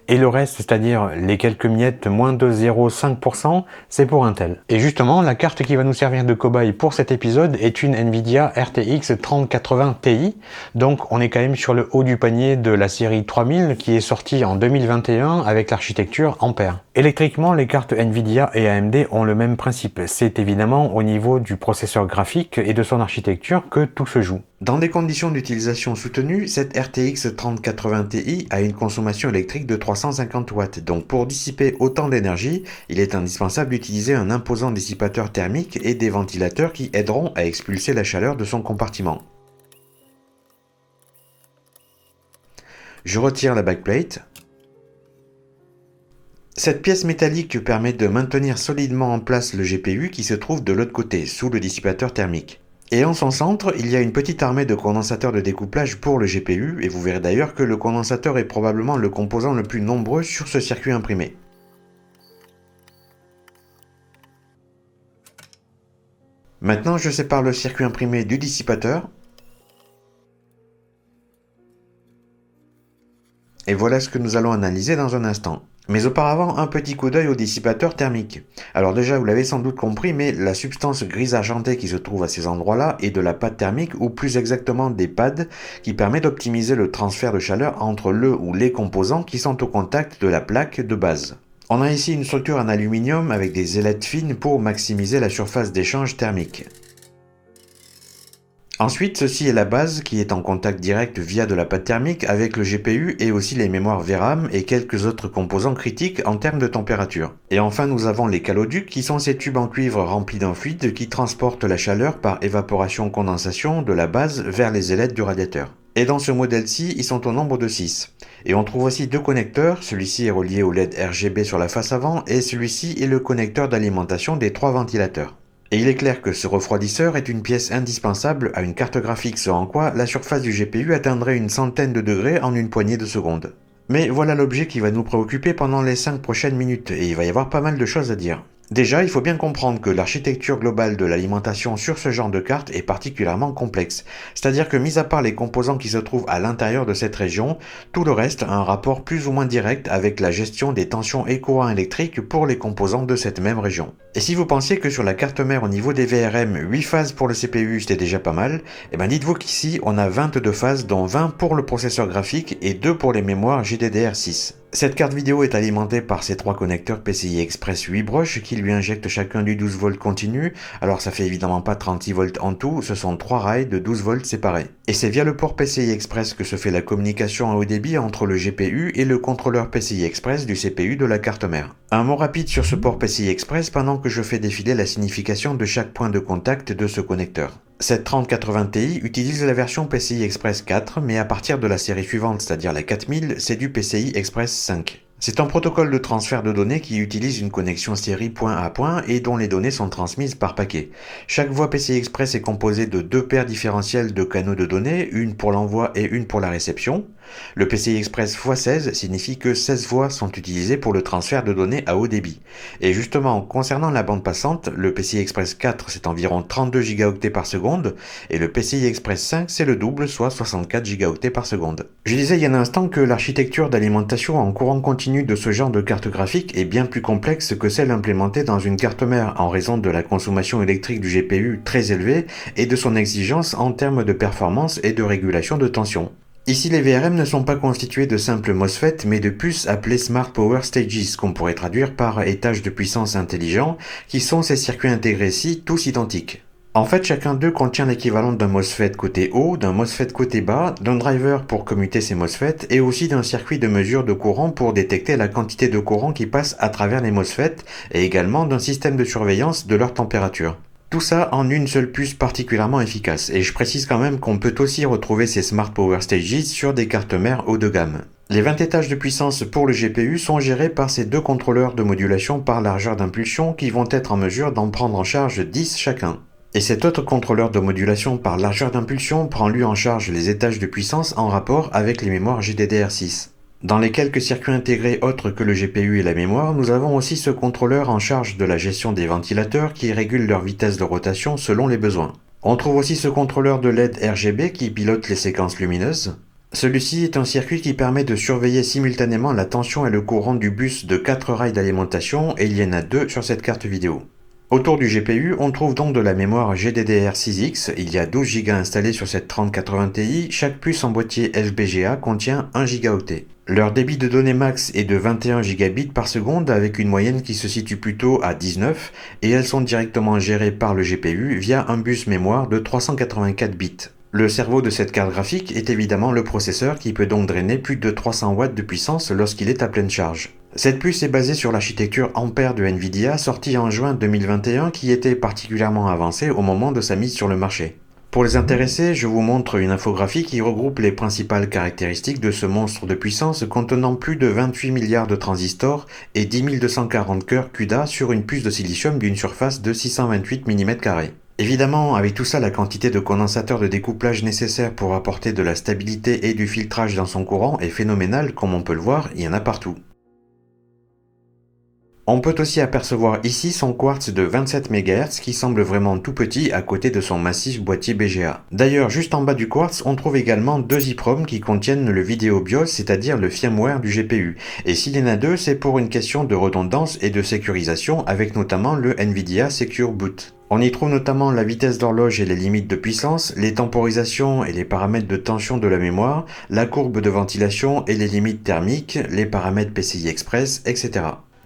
Et le reste, c'est-à-dire les quelques miettes, moins de 0,5%, c'est pour Intel. Et justement, la carte qui va nous servir de cobaye pour cet épisode est une Nvidia RTX 3080 Ti. Donc on est quand même sur le haut du panier de la série 3000 qui est sortie en 2021 avec l'architecture Ampere. Électriquement, les cartes Nvidia et AMD ont le même principe. C'est évidemment au niveau du processeur graphique et de son architecture que tout se joue. Dans des conditions d'utilisation soutenues, cette RTX 3080 Ti a une consommation électrique de 350 watts. Donc pour dissiper autant d'énergie, il est indispensable d'utiliser un imposant dissipateur thermique et des ventilateurs qui aideront à expulser la chaleur de son compartiment. Je retire la backplate. Cette pièce métallique permet de maintenir solidement en place le GPU qui se trouve de l'autre côté, sous le dissipateur thermique. Et en son centre, il y a une petite armée de condensateurs de découplage pour le GPU, et vous verrez d'ailleurs que le condensateur est probablement le composant le plus nombreux sur ce circuit imprimé. Maintenant, je sépare le circuit imprimé du dissipateur. Et voilà ce que nous allons analyser dans un instant. Mais auparavant, un petit coup d'œil au dissipateur thermique. Alors déjà, vous l'avez sans doute compris, mais la substance grise argentée qui se trouve à ces endroits-là est de la pâte thermique, ou plus exactement des pads, qui permet d'optimiser le transfert de chaleur entre le ou les composants qui sont au contact de la plaque de base. On a ici une structure en aluminium avec des ailettes fines pour maximiser la surface d'échange thermique. Ensuite, ceci est la base qui est en contact direct via de la pâte thermique avec le GPU et aussi les mémoires VRAM et quelques autres composants critiques en termes de température. Et enfin, nous avons les caloducs qui sont ces tubes en cuivre remplis d'un fluide qui transportent la chaleur par évaporation-condensation de la base vers les ailettes du radiateur. Et dans ce modèle-ci, ils sont au nombre de 6. Et on trouve aussi 2 connecteurs, celui-ci est relié au LED RGB sur la face avant et celui-ci est le connecteur d'alimentation des 3 ventilateurs. Et il est clair que ce refroidisseur est une pièce indispensable à une carte graphique sans quoi la surface du GPU atteindrait une centaine de degrés en une poignée de secondes. Mais voilà l'objet qui va nous préoccuper pendant les 5 prochaines minutes et il va y avoir pas mal de choses à dire. Déjà, il faut bien comprendre que l'architecture globale de l'alimentation sur ce genre de carte est particulièrement complexe. C'est-à-dire que mis à part les composants qui se trouvent à l'intérieur de cette région, tout le reste a un rapport plus ou moins direct avec la gestion des tensions et courants électriques pour les composants de cette même région. Et si vous pensiez que sur la carte mère au niveau des VRM, 8 phases pour le CPU c'était déjà pas mal, et bien dites-vous qu'ici on a 22 phases dont 20 pour le processeur graphique et 2 pour les mémoires GDDR6. Cette carte vidéo est alimentée par ces trois connecteurs PCI Express 8 broches qui lui injectent chacun du 12 volts continu. Alors ça fait évidemment pas 36 volts en tout, ce sont 3 rails de 12 volts séparés. Et c'est via le port PCI Express que se fait la communication à haut débit entre le GPU et le contrôleur PCI Express du CPU de la carte mère. Un mot rapide sur ce port PCI Express pendant que je fais défiler la signification de chaque point de contact de ce connecteur. Cette 3080 Ti utilise la version PCI Express 4, mais à partir de la série suivante, c'est-à-dire la 4000, c'est du PCI Express 5. C'est un protocole de transfert de données qui utilise une connexion série point à point et dont les données sont transmises par paquet. Chaque voie PCI Express est composée de deux paires différentielles de canaux de données, une pour l'envoi et une pour la réception. Le PCI Express x16 signifie que 16 voies sont utilisées pour le transfert de données à haut débit. Et justement, concernant la bande passante, le PCI Express 4 c'est environ 32 gigaoctets par seconde et le PCI Express 5 c'est le double, soit 64 gigaoctets par seconde. Je disais il y a un instant que l'architecture d'alimentation en courant continu de ce genre de carte graphique est bien plus complexe que celle implémentée dans une carte mère en raison de la consommation électrique du GPU très élevée et de son exigence en termes de performance et de régulation de tension. Ici, les VRM ne sont pas constitués de simples MOSFET, mais de puces appelées Smart Power Stages, qu'on pourrait traduire par étages de puissance intelligents, qui sont ces circuits intégrés-ci, tous identiques. En fait, chacun d'eux contient l'équivalent d'un MOSFET côté haut, d'un MOSFET côté bas, d'un driver pour commuter ces MOSFET, et aussi d'un circuit de mesure de courant pour détecter la quantité de courant qui passe à travers les MOSFET, et également d'un système de surveillance de leur température. Tout ça en une seule puce particulièrement efficace, et je précise quand même qu'on peut aussi retrouver ces Smart Power Stages sur des cartes mères haut de gamme. Les 20 étages de puissance pour le GPU sont gérés par ces deux contrôleurs de modulation par largeur d'impulsion qui vont être en mesure d'en prendre en charge 10 chacun. Et cet autre contrôleur de modulation par largeur d'impulsion prend lui en charge les étages de puissance en rapport avec les mémoires GDDR6. Dans les quelques circuits intégrés autres que le GPU et la mémoire, nous avons aussi ce contrôleur en charge de la gestion des ventilateurs qui régule leur vitesse de rotation selon les besoins. On trouve aussi ce contrôleur de LED RGB qui pilote les séquences lumineuses. Celui-ci est un circuit qui permet de surveiller simultanément la tension et le courant du bus de 4 rails d'alimentation et il y en a 2 sur cette carte vidéo. Autour du GPU, on trouve donc de la mémoire GDDR6X, il y a 12 Go installés sur cette 3080 Ti, chaque puce en boîtier FPGA contient 1 gigaoctet. Leur débit de données max est de 21 gigabits par seconde avec une moyenne qui se situe plutôt à 19 et elles sont directement gérées par le GPU via un bus mémoire de 384 bits. Le cerveau de cette carte graphique est évidemment le processeur qui peut donc drainer plus de 300 watts de puissance lorsqu'il est à pleine charge. Cette puce est basée sur l'architecture Ampere de Nvidia sortie en juin 2021 qui était particulièrement avancée au moment de sa mise sur le marché. Pour les intéressés, je vous montre une infographie qui regroupe les principales caractéristiques de ce monstre de puissance contenant plus de 28 milliards de transistors et 10 240 cœurs CUDA sur une puce de silicium d'une surface de 628 mm². Évidemment, avec tout ça, la quantité de condensateurs de découplage nécessaire pour apporter de la stabilité et du filtrage dans son courant est phénoménale, comme on peut le voir, il y en a partout. On peut aussi apercevoir ici son quartz de 27 MHz qui semble vraiment tout petit à côté de son massif boîtier BGA. D'ailleurs, juste en bas du quartz, on trouve également deux EEPROM qui contiennent le vidéo BIOS, c'est-à-dire le firmware du GPU. Et s'il y en a deux, c'est pour une question de redondance et de sécurisation avec notamment le NVIDIA Secure Boot. On y trouve notamment la vitesse d'horloge et les limites de puissance, les temporisations et les paramètres de tension de la mémoire, la courbe de ventilation et les limites thermiques, les paramètres PCI Express, etc.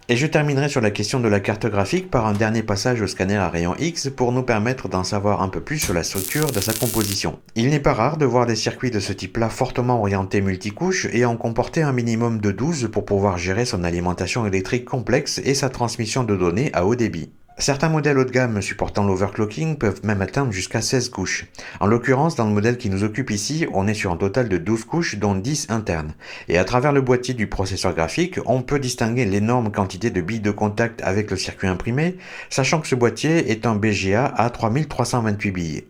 Et je terminerai sur la question de la carte graphique par un dernier passage au scanner à rayon X pour nous permettre d'en savoir un peu plus sur la structure de sa composition. Il n'est pas rare de voir des circuits de ce type-là fortement orientés multicouches et en comporter un minimum de 12 pour pouvoir gérer son alimentation électrique complexe et sa transmission de données à haut débit. Certains modèles haut de gamme supportant l'overclocking peuvent même atteindre jusqu'à 16 couches. En l'occurrence, dans le modèle qui nous occupe ici, on est sur un total de 12 couches, dont 10 internes. Et à travers le boîtier du processeur graphique, on peut distinguer l'énorme quantité de billes de contact avec le circuit imprimé, sachant que ce boîtier est un BGA à 3328 billes.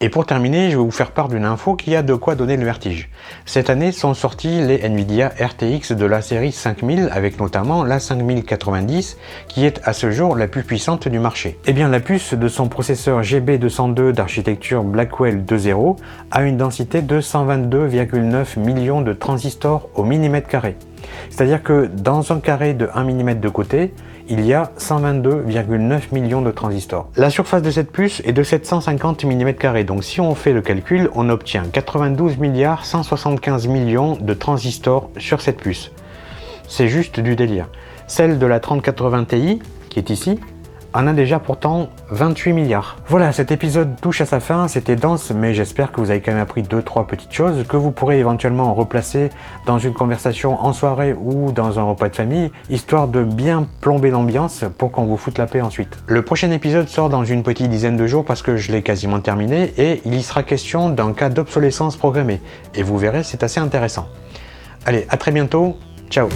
Et pour terminer, je vais vous faire part d'une info qui a de quoi donner le vertige. Cette année sont sortis les Nvidia RTX de la série 5000 avec notamment la 5090 qui est à ce jour la plus puissante du marché. Et bien la puce de son processeur GB202 d'architecture Blackwell 2.0 a une densité de 122,9 millions de transistors au millimètre carré. C'est-à-dire que dans un carré de 1 mm de côté, il y a 122,9 millions de transistors. La surface de cette puce est de 750 mm², donc si on fait le calcul, on obtient 92 175 millions de transistors sur cette puce. C'est juste du délire. Celle de la 3080 Ti, qui est ici, en a déjà pourtant 28 milliards. Voilà, cet épisode touche à sa fin, c'était dense, mais j'espère que vous avez quand même appris 2-3 petites choses que vous pourrez éventuellement replacer dans une conversation en soirée ou dans un repas de famille, histoire de bien plomber l'ambiance pour qu'on vous foute la paix ensuite. Le prochain épisode sort dans une petite dizaine de jours parce que je l'ai quasiment terminé et il y sera question d'un cas d'obsolescence programmée. Et vous verrez, c'est assez intéressant. Allez, à très bientôt, ciao!